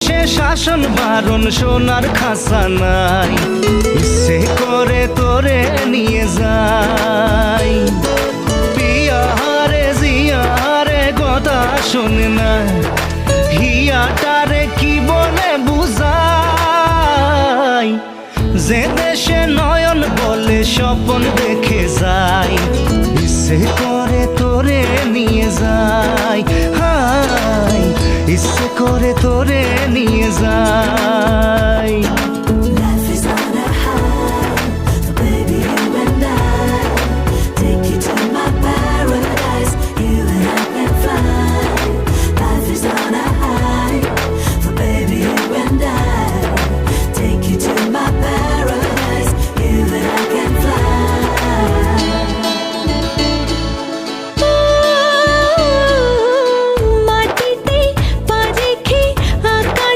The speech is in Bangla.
সে শাসন বারণ সোনার খাসা নাই, ইচ্ছে করে তোরে নিয়ে যাই। পিয়ারে জিয়ারে কথা শোনে না, হিয়াটারে কি বলে বুঝাই। যে দেশে নয়ন বলে স্বপন দেখে যাই, ইচ্ছে করে তোরে নিয়ে যাই। হাই ইচ্ছে করে তোরে নিয়ে যাই।